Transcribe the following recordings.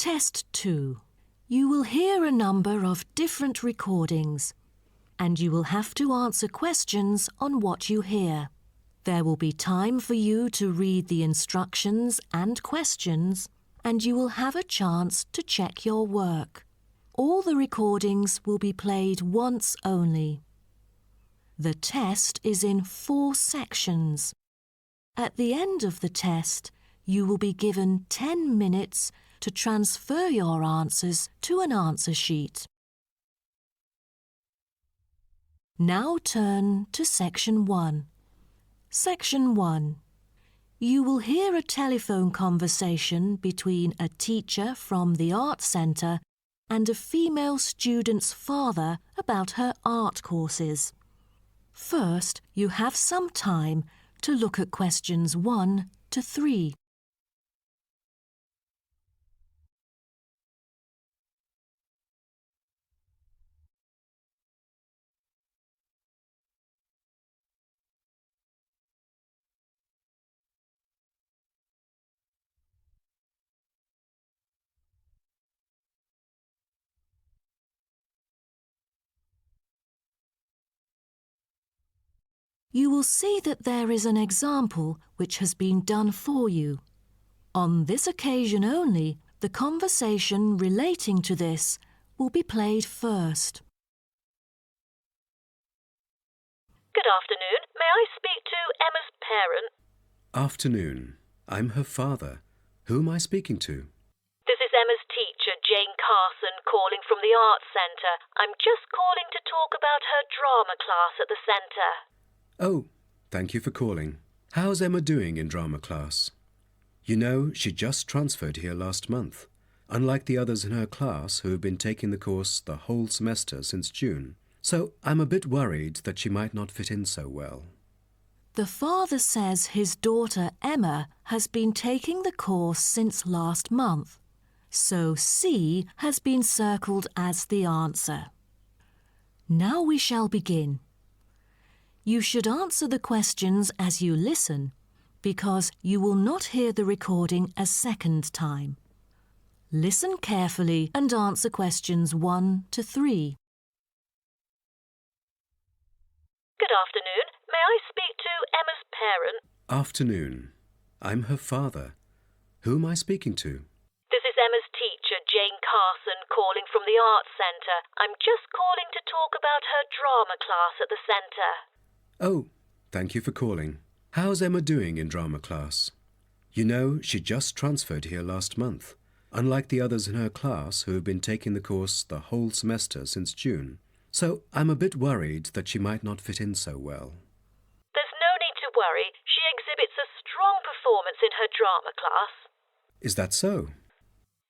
Test 2. You will hear a number of different recordings, and you will have to answer questions on what you hear. There will be time for you to read the instructions and questions, and you will have a chance to check your work. All the recordings will be played once only. The test is in 4 sections. At the end of the test, you will be given 10 minutes to transfer your answers to an answer sheet. Now turn to Section 1. Section 1. You will hear a telephone conversation between a teacher from the art centre and a female student's father about her art courses. First, you have some time to look at questions 1 to 3. You will see that there is an example which has been done for you. On this occasion only, the conversation relating to this will be played first. Good afternoon. May I speak to Emma's parent? Afternoon. I'm her father. Who am I speaking to? This is Emma's teacher, Jane Carson, calling from the Arts Centre. I'm just calling to talk about her drama class at the centre. Oh, thank you for calling. How's Emma doing in drama class? You know, she just transferred here last month, unlike the others in her class who have been taking the course the whole semester since June. So I'm a bit worried that she might not fit in so well. The father says his daughter Emma has been taking the course since last month, so C has been circled as the answer. Now we shall begin. You should answer the questions as you listen, because you will not hear the recording a second time. Listen carefully and answer questions 1 to 3. Good afternoon. May I speak to Emma's parent? Afternoon. I'm her father. Who am I speaking to? This is Emma's teacher, Jane Carson, calling from the Arts Centre. I'm just calling to talk about her drama class at the centre. Oh, thank you for calling. How's Emma doing in drama class? You know, she just transferred here last month, unlike the others in her class who have been taking the course the whole semester since June. So I'm a bit worried that she might not fit in so well. There's no need to worry. She exhibits a strong performance in her drama class. Is that so?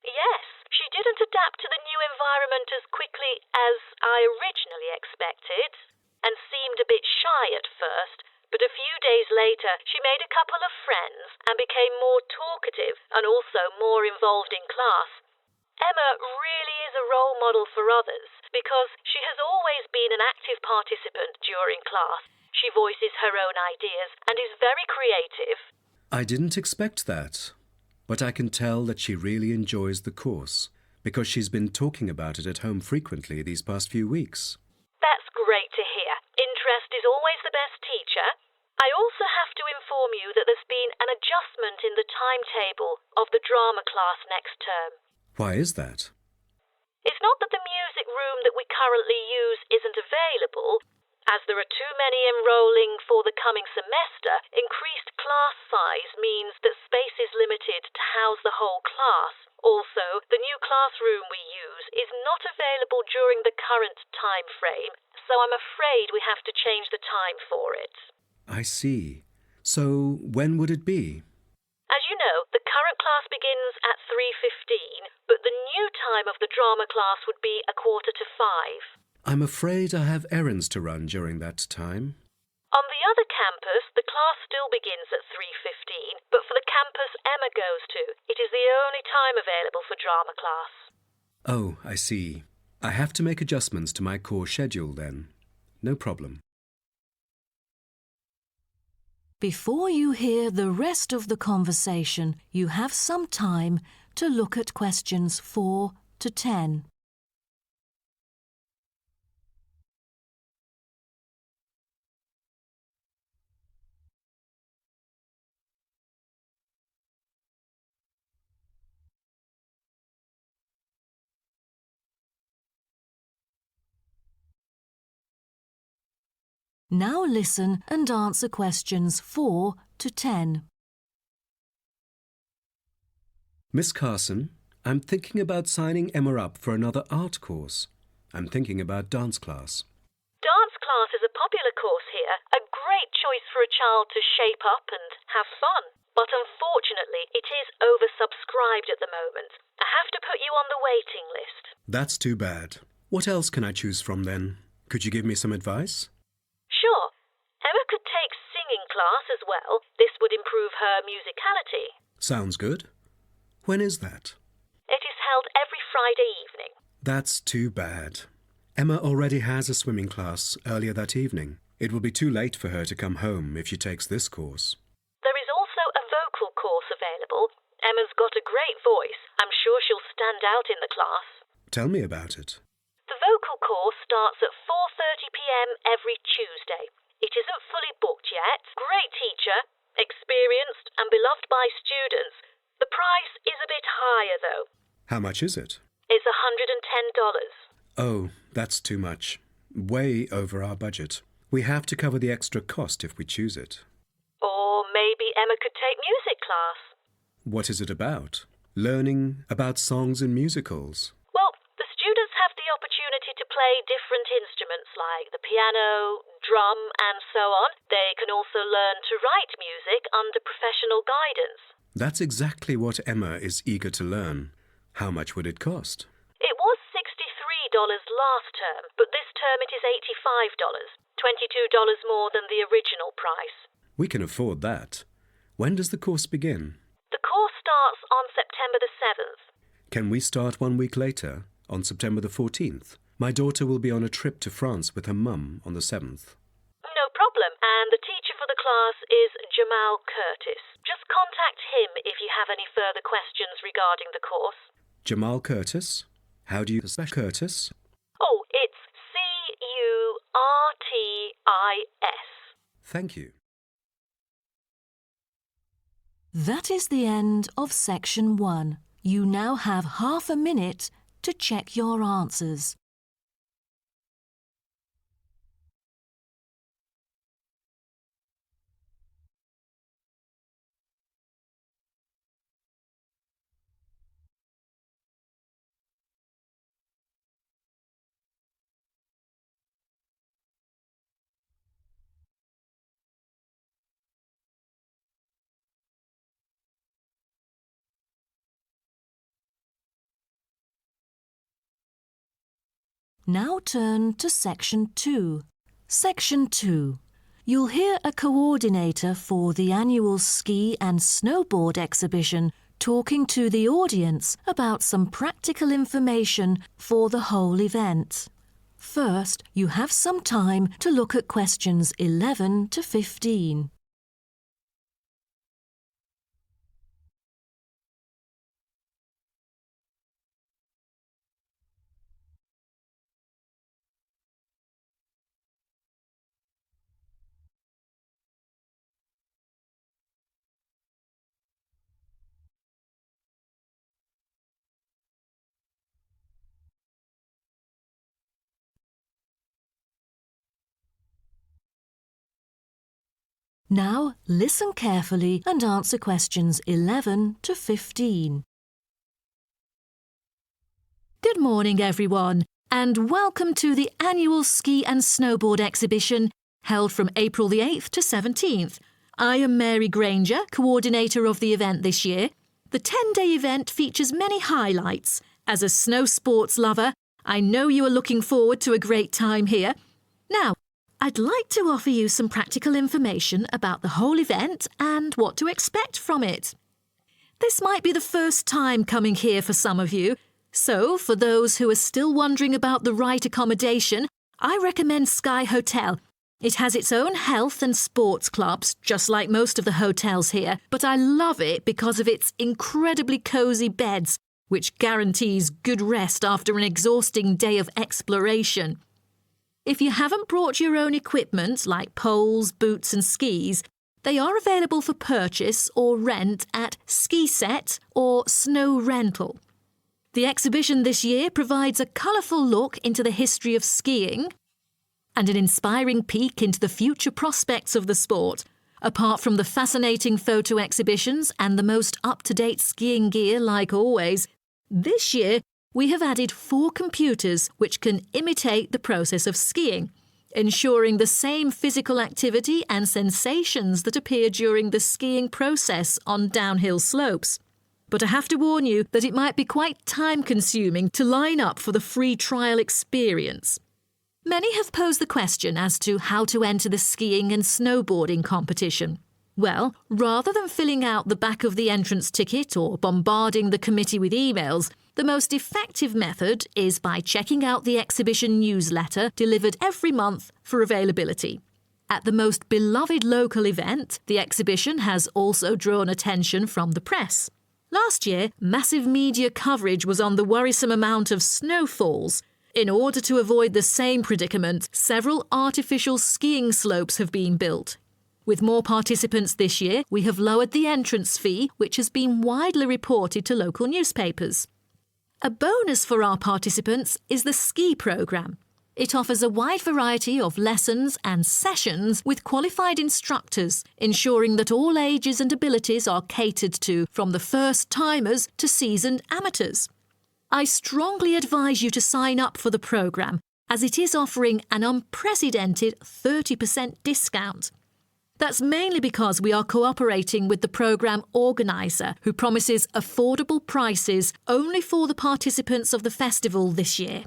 Yes, she didn't adapt to the new environment as quickly as I originally expected, and seemed a bit shy at first, but a few days later she made a couple of friends and became more talkative and also more involved in class. Emma really is a role model for others because she has always been an active participant during class. She voices her own ideas and is very creative. I didn't expect that, but I can tell that she really enjoys the course because she's been talking about it at home frequently these past few weeks. That's great to hear. Interest is always the best teacher. I also have to inform you that there's been an adjustment in the timetable of the drama class next term. Why is that? It's not that the music room that we currently use isn't available. As there are too many enrolling for the coming semester, increased class size means that space is limited to house the whole class. Also, the new classroom we use is not available during the current time frame, so I'm afraid we have to change the time for it. I see. So when would it be? As you know, the current class begins at 3:15, but the new time of the drama class would be 4:45. I'm afraid I have errands to run during that time. On the other campus, the class still begins at 3:15, but for the campus Emma goes to, it is the only time available for drama class. Oh, I see. I have to make adjustments to my course schedule then. No problem. Before you hear the rest of the conversation, you have some time to look at questions 4 to 10. Now listen and answer questions 4 to 10. Miss Carson, I'm thinking about signing Emma up for another art course. I'm thinking about dance class. Dance class is a popular course here, a great choice for a child to shape up and have fun. But unfortunately, it is oversubscribed at the moment. I have to put you on the waiting list. That's too bad. What else can I choose from then? Could you give me some advice? Sure. Emma could take singing class as well. This would improve her musicality. Sounds good. When is that? It is held every Friday evening. That's too bad. Emma already has a swimming class earlier that evening. It will be too late for her to come home if she takes this course. There is also a vocal course available. Emma's got a great voice. I'm sure she'll stand out in the class. Tell me about it. The vocal course starts at 4:30 p.m. every Tuesday. It isn't fully booked yet. Great teacher, experienced and beloved by students. The price is a bit higher though. How much is it? It's $110. Oh, that's too much. Way over our budget. We have to cover the extra cost if we choose it. Or maybe Emma could take music class. What is it about? Learning about songs and musicals. Well, the students have the opportunity to play different instruments like the piano, drum and so on. They can also learn to write music under professional guidance. That's exactly what Emma is eager to learn. How much would it cost? It was $63 last term, but this term it is $85, $22 more than the original price. We can afford that. When does the course begin? The course starts on September the 7th. Can we start 1 week later, on September the 14th? My daughter will be on a trip to France with her mum on the 7th. No problem, and the teacher for the class is Jamal Curtis. Just contact him if you have any further questions regarding the course. Jamal Curtis? How do you spell Curtis? Oh, it's Curtis. Thank you. That is the end of section 1. You now have half a minute to check your answers. Now turn to Section 2. Section 2. You'll hear a coordinator for the annual ski and snowboard exhibition talking to the audience about some practical information for the whole event. First, you have some time to look at questions 11 to 15. Now, listen carefully and answer questions 11 to 15. Good morning, everyone, and welcome to the annual ski and snowboard exhibition held from April the 8th to 17th. I am Mary Granger, coordinator of the event this year. The 10-day event features many highlights. As a snow sports lover, I know you are looking forward to a great time here. Now, I'd like to offer you some practical information about the whole event and what to expect from it. This might be the first time coming here for some of you, so for those who are still wondering about the right accommodation, I recommend Sky Hotel. It has its own health and sports clubs, just like most of the hotels here, but I love it because of its incredibly cosy beds, which guarantees good rest after an exhausting day of exploration. If you haven't brought your own equipment, like poles, boots and skis, they are available for purchase or rent at Ski Set or Snow Rental. The exhibition this year provides a colourful look into the history of skiing and an inspiring peek into the future prospects of the sport. Apart from the fascinating photo exhibitions and the most up-to-date skiing gear like always, this year we have added 4 computers which can imitate the process of skiing, ensuring the same physical activity and sensations that appear during the skiing process on downhill slopes. But I have to warn you that it might be quite time-consuming to line up for the free trial experience. Many have posed the question as to how to enter the skiing and snowboarding competition. Well, rather than filling out the back of the entrance ticket or bombarding the committee with emails, the most effective method is by checking out the exhibition newsletter delivered every month for availability. At the most beloved local event, the exhibition has also drawn attention from the press. Last year, massive media coverage was on the worrisome amount of snowfalls. In order to avoid the same predicament, several artificial skiing slopes have been built. With more participants this year, we have lowered the entrance fee, which has been widely reported to local newspapers. A bonus for our participants is the ski programme. It offers a wide variety of lessons and sessions with qualified instructors, ensuring that all ages and abilities are catered to, from the first-timers to seasoned amateurs. I strongly advise you to sign up for the programme, as it is offering an unprecedented 30% discount. That's mainly because we are cooperating with the programme organiser, who promises affordable prices only for the participants of the festival this year.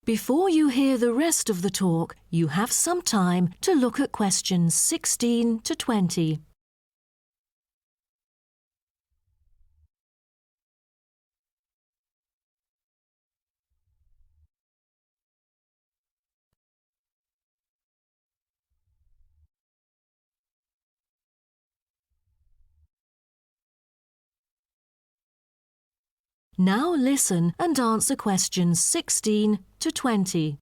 Before you hear the rest of the talk, you have some time to look at questions 16 to 20. Now listen and answer questions 16 to 20.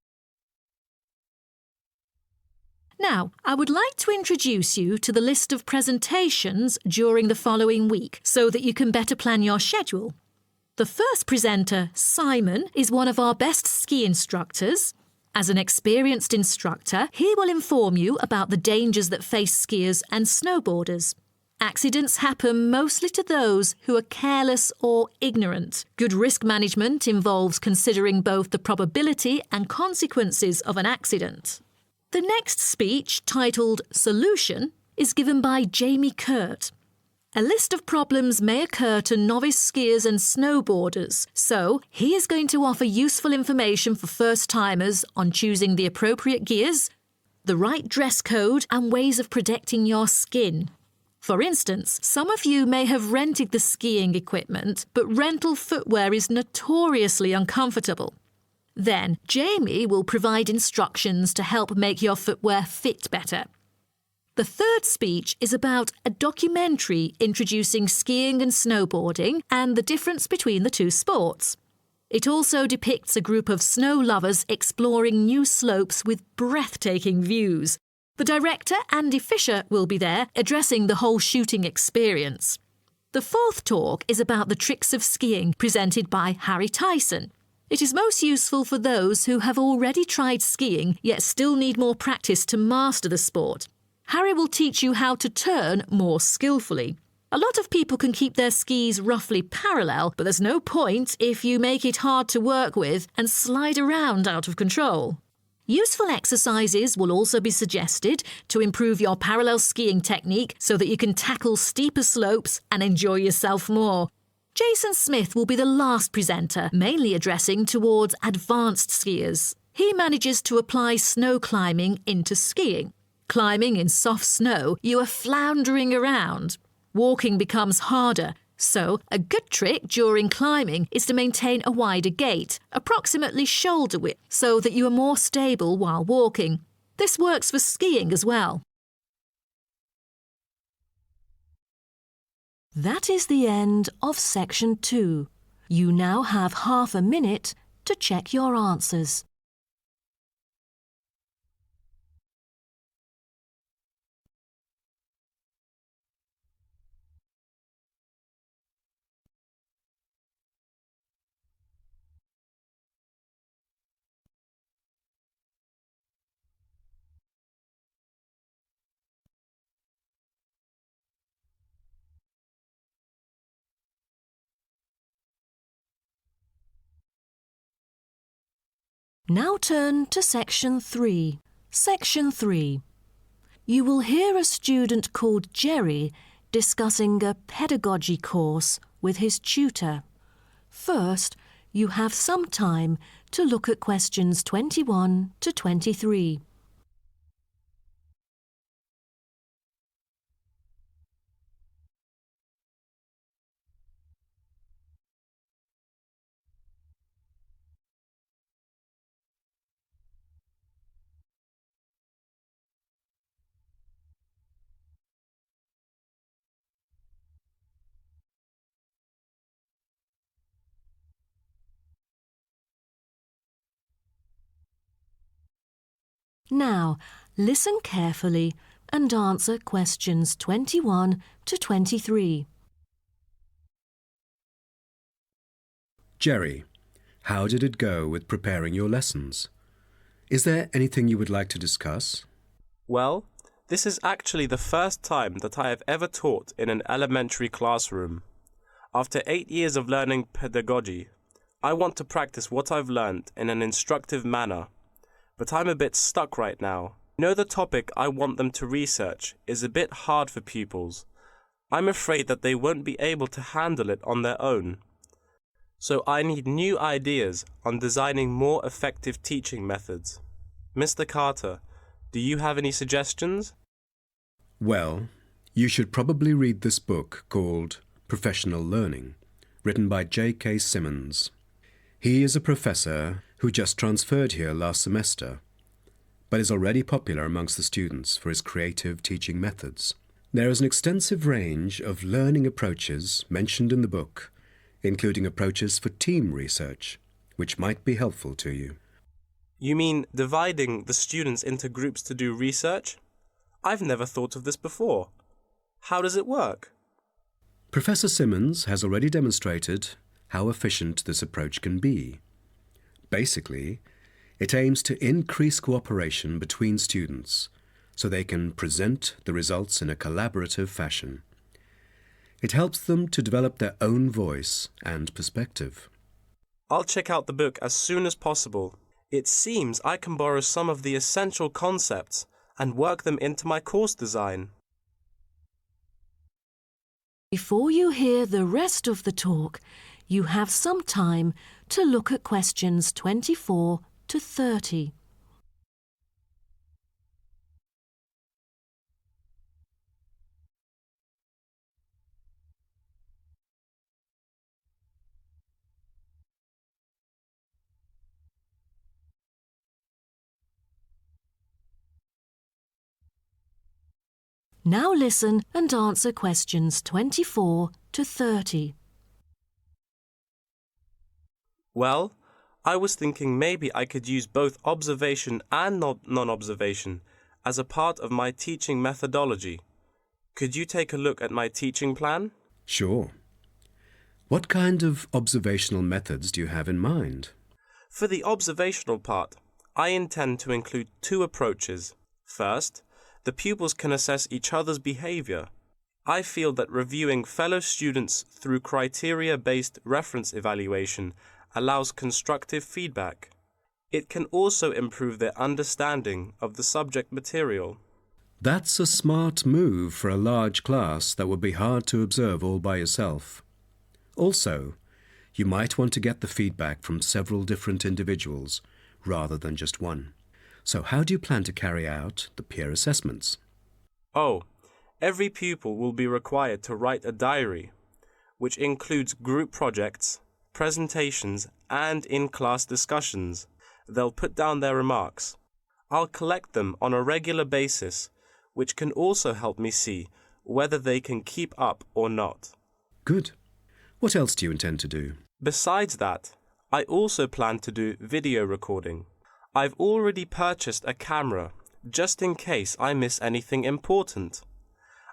Now, I would like to introduce you to the list of presentations during the following week so that you can better plan your schedule. The first presenter, Simon, is one of our best ski instructors. As an experienced instructor, he will inform you about the dangers that face skiers and snowboarders. Accidents happen mostly to those who are careless or ignorant. Good risk management involves considering both the probability and consequences of an accident. The next speech, titled Solution, is given by Jamie Kurt. A list of problems may occur to novice skiers and snowboarders, so he is going to offer useful information for first-timers on choosing the appropriate gears, the right dress code, and ways of protecting your skin. For instance, some of you may have rented the skiing equipment, but rental footwear is notoriously uncomfortable. Then, Jamie will provide instructions to help make your footwear fit better. The third speech is about a documentary introducing skiing and snowboarding and the difference between the two sports. It also depicts a group of snow lovers exploring new slopes with breathtaking views. The director, Andy Fisher, will be there, addressing the whole shooting experience. The fourth talk is about the tricks of skiing, presented by Harry Tyson. It is most useful for those who have already tried skiing, yet still need more practice to master the sport. Harry will teach you how to turn more skillfully. A lot of people can keep their skis roughly parallel, but there's no point if you make it hard to work with and slide around out of control. Useful exercises will also be suggested to improve your parallel skiing technique so that you can tackle steeper slopes and enjoy yourself more. Jason Smith will be the last presenter, mainly addressing towards advanced skiers. He manages to apply snow climbing into skiing. Climbing in soft snow, you are floundering around. Walking becomes harder, So, a good trick during climbing is to maintain a wider gait, approximately shoulder width, so that you are more stable while walking. This works for skiing as well. That is the end of section 2. You now have half a minute to check your answers. Now turn to section 3. Section 3. You will hear a student called Jerry discussing a pedagogy course with his tutor. First, you have some time to look at questions 21 to 23. Now, listen carefully and answer questions 21 to 23. Jerry, how did it go with preparing your lessons? Is there anything you would like to discuss? Well, this is actually the first time that I have ever taught in an elementary classroom. After 8 years of learning pedagogy, I want to practice what I've learned in an instructive manner. But I'm a bit stuck right now. The topic I want them to research is a bit hard for pupils. I'm afraid that they won't be able to handle it on their own. So I need new ideas on designing more effective teaching methods. Mr. Carter, do you have any suggestions? Well, you should probably read this book called Professional Learning, written by J.K. Simmons. He is a professor who just transferred here last semester, but is already popular amongst the students for his creative teaching methods. There is an extensive range of learning approaches mentioned in the book, including approaches for team research, which might be helpful to you. You mean dividing the students into groups to do research? I've never thought of this before. How does it work? Professor Simmons has already demonstrated how efficient this approach can be. Basically, it aims to increase cooperation between students so they can present the results in a collaborative fashion. It helps them to develop their own voice and perspective. I'll check out the book as soon as possible. It seems I can borrow some of the essential concepts and work them into my course design. Before you hear the rest of the talk, you have some time to look at questions 24 to 30. Now listen and answer questions 24 to 30. Well, I was thinking maybe I could use both observation and non-observation as a part of my teaching methodology. Could you take a look at my teaching plan? Sure. What kind of observational methods do you have in mind? For the observational part, I intend to include 2 approaches. First, the pupils can assess each other's behavior. I feel that reviewing fellow students through criteria-based reference evaluation allows constructive feedback. It can also improve their understanding of the subject material. That's a smart move for a large class that would be hard to observe all by yourself. Also, you might want to get the feedback from several different individuals rather than just one. So how do you plan to carry out the peer assessments? Oh, every pupil will be required to write a diary. which includes group projects, presentations, and in-class discussions. They'll put down their remarks. I'll collect them on a regular basis, which can also help me see whether they can keep up or not. Good. What else do you intend to do? Besides that, I also plan to do video recording. I've already purchased a camera, just in case I miss anything important.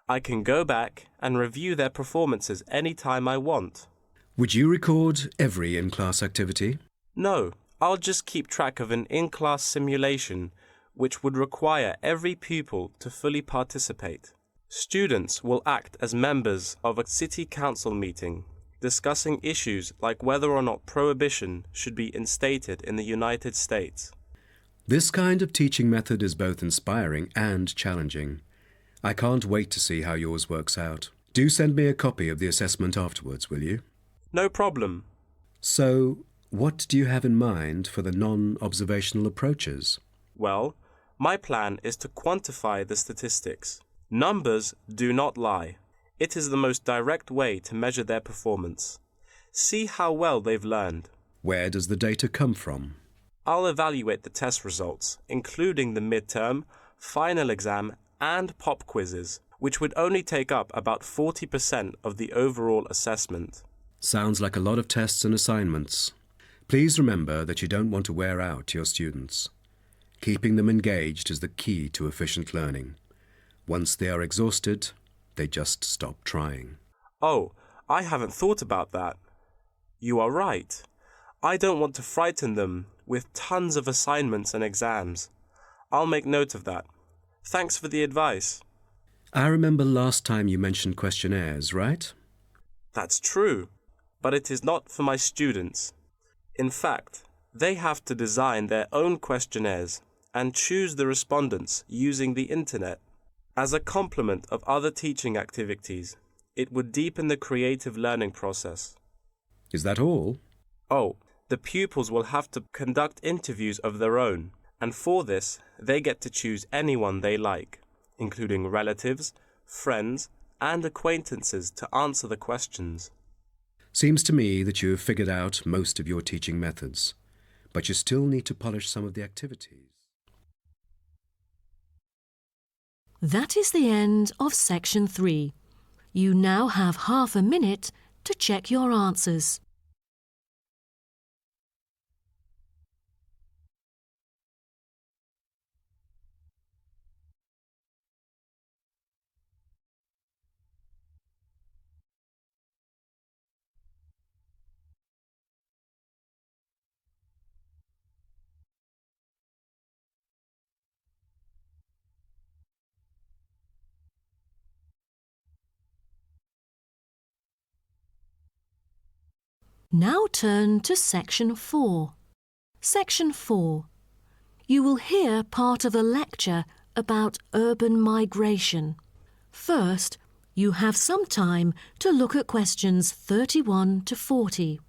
I can go back and review their performances anytime I want. Would you record every in-class activity? No, I'll just keep track of an in-class simulation, which would require every pupil to fully participate. Students will act as members of a city council meeting, discussing issues like whether or not prohibition should be instated in the United States. This kind of teaching method is both inspiring and challenging. I can't wait to see how yours works out. Do send me a copy of the assessment afterwards, will you? No problem. So, what do you have in mind for the non-observational approaches? Well, my plan is to quantify the statistics. Numbers do not lie. It is the most direct way to measure their performance. See how well they've learned. Where does the data come from? I'll evaluate the test results, including the midterm, final exam, and pop quizzes, which would only take up about 40% of the overall assessment. Sounds like a lot of tests and assignments. Please remember that you don't want to wear out your students. Keeping them engaged is the key to efficient learning. Once they are exhausted, they just stop trying. Oh, I haven't thought about that. You are right. I don't want to frighten them with tons of assignments and exams. I'll make note of that. Thanks for the advice. I remember last time you mentioned questionnaires, right? That's true, but it is not for my students. In fact, they have to design their own questionnaires and choose the respondents using the internet. As a complement of other teaching activities, it would deepen the creative learning process. Is that all? Oh, the pupils will have to conduct interviews of their own, and for this, they get to choose anyone they like, including relatives, friends, and acquaintances to answer the questions. Seems to me that you have figured out most of your teaching methods, but you still need to polish some of the activities. That is the end of section 3. You now have half a minute to check your answers. Now turn to section 4. Section 4. You will hear part of a lecture about urban migration. First, you have some time to look at questions 31 to 40.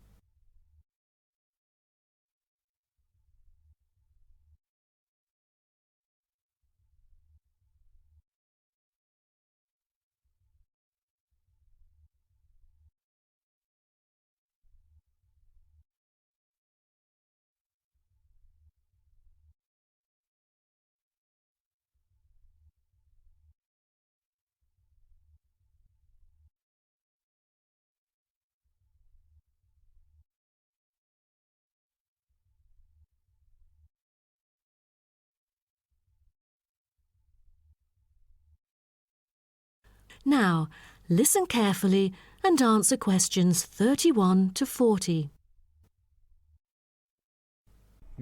Now, listen carefully and answer questions 31 to 40.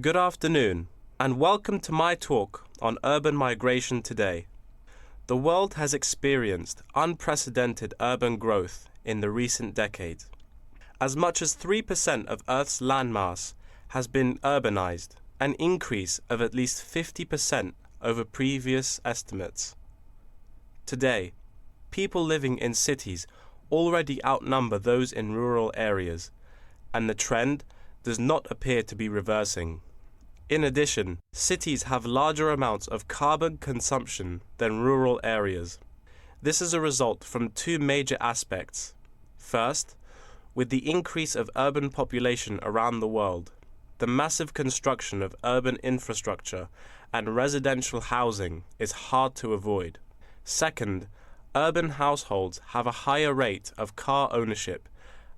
Good afternoon, and welcome to my talk on urban migration today. The world has experienced unprecedented urban growth in the recent decade. As much as 3% of Earth's landmass has been urbanized, an increase of at least 50% over previous estimates. Today, people living in cities already outnumber those in rural areas, and the trend does not appear to be reversing. In addition, cities have larger amounts of carbon consumption than rural areas. This is a result from two major aspects. First, With the increase of urban population around the world, the massive construction of urban infrastructure and residential housing is hard to avoid. Second, urban households have a higher rate of car ownership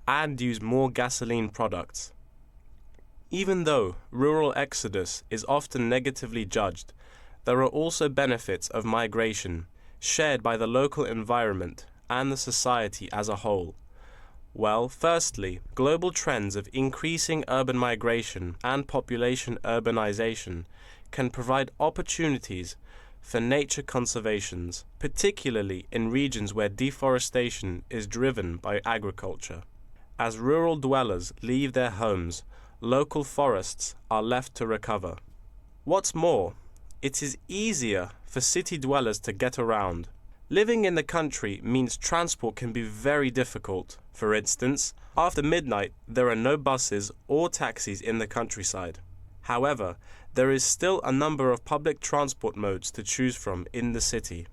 and use more gasoline products. Even though rural exodus is often negatively judged, there are also benefits of migration shared by the local environment and the society as a whole. Well, firstly, global trends of increasing urban migration and population urbanization can provide opportunities for nature conservations, particularly in regions where deforestation is driven by agriculture. As rural dwellers leave their homes, local forests are left to recover. What's more, it is easier for city dwellers to get around. Living in the country means transport can be very difficult. For instance, after midnight, there are no buses or taxis in the countryside. However, there is still a number of public transport modes to choose from in the city.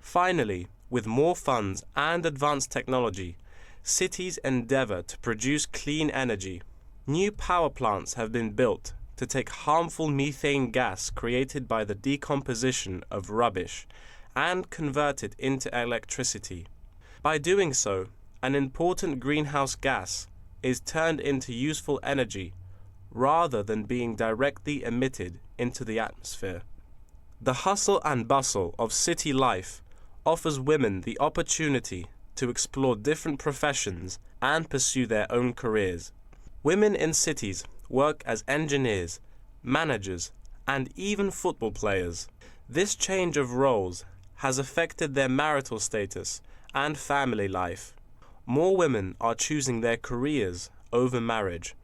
Finally, with more funds and advanced technology, cities endeavor to produce clean energy. New power plants have been built to take harmful methane gas created by the decomposition of rubbish and convert it into electricity. By doing so, an important greenhouse gas is turned into useful energy rather than being directly emitted into the atmosphere. The hustle and bustle of city life offers women the opportunity to explore different professions and pursue their own careers. Women in cities work as engineers, managers, and even football players. This change of roles has affected their marital status and family life. More women are choosing their careers over marriage,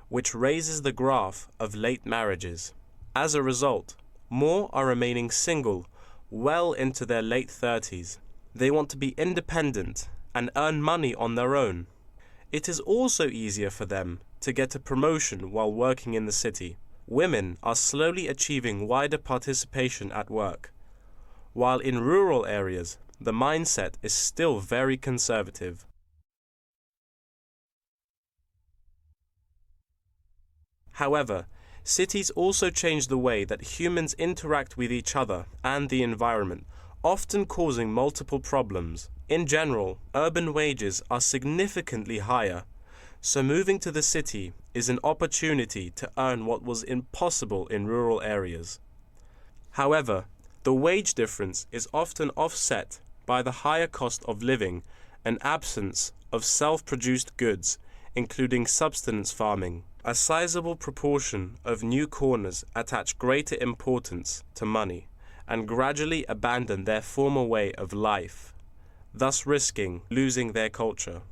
which raises the graph of late marriages. As a result, more are remaining single well into their late 30s. They want to be independent and earn money on their own. It is also easier for them to get a promotion while working in the city. Women are slowly achieving wider participation at work, while in rural areas, the mindset is still very conservative. However, cities also change the way that humans interact with each other and the environment, often causing multiple problems. In general, urban wages are significantly higher, so moving to the city is an opportunity to earn what was impossible in rural areas. However, the wage difference is often offset by the higher cost of living and absence of self-produced goods, including subsistence farming. A sizable proportion of new corners attach greater importance to money and gradually abandon their former way of life, thus risking losing their culture.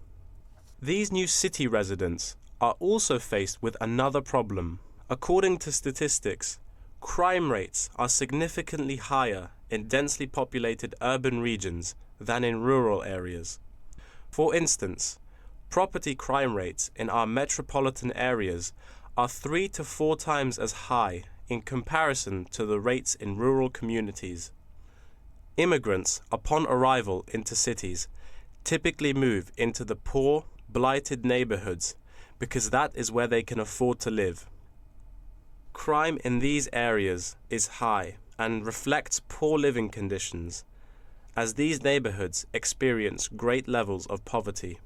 These new city residents are also faced with another problem. According to statistics, crime rates are significantly higher in densely populated urban regions than in rural areas. For instance, property crime rates in our metropolitan areas are 3 to 4 times as high in comparison to the rates in rural communities. Immigrants, upon arrival into cities, typically move into the poor, blighted neighborhoods because that is where they can afford to live. Crime in these areas is high and reflects poor living conditions, as these neighborhoods experience great levels of poverty.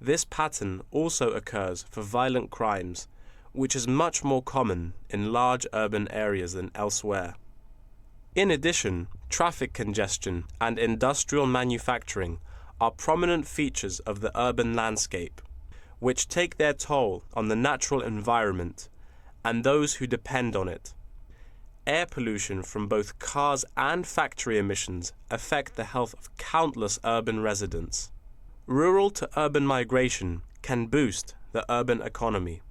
This pattern also occurs for violent crimes, which is much more common in large urban areas than elsewhere. In addition, traffic congestion and industrial manufacturing are prominent features of the urban landscape, which take their toll on the natural environment and those who depend on it. Air pollution from both cars and factory emissions affect the health of countless urban residents. Rural to urban migration can boost the urban economy.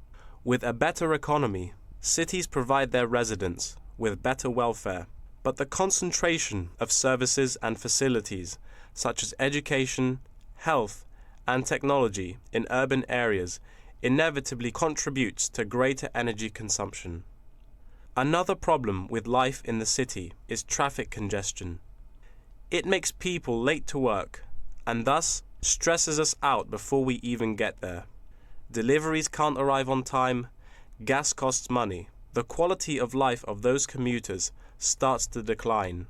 With a better economy, cities provide their residents with better welfare, but the concentration of services and facilities such as education, health, and technology in urban areas inevitably contributes to greater energy consumption. Another problem with life in the city is traffic congestion. It makes people late to work and thus stresses us out before we even get there. Deliveries can't arrive on time, gas costs money. The quality of life of those commuters starts to decline.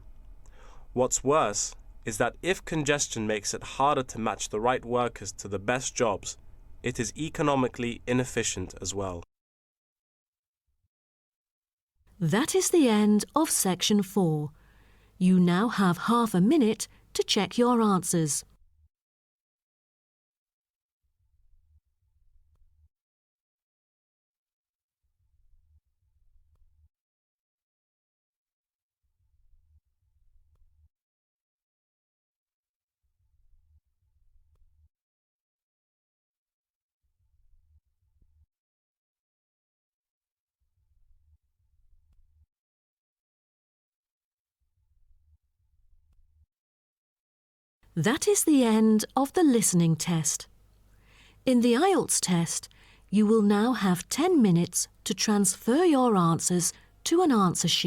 What's worse is that if congestion makes it harder to match the right workers to the best jobs, it is economically inefficient as well. That is the end of section 4. You now have half a minute to check your answers. That is the end of the listening test. In the IELTS test, you will now have 10 minutes to transfer your answers to an answer sheet.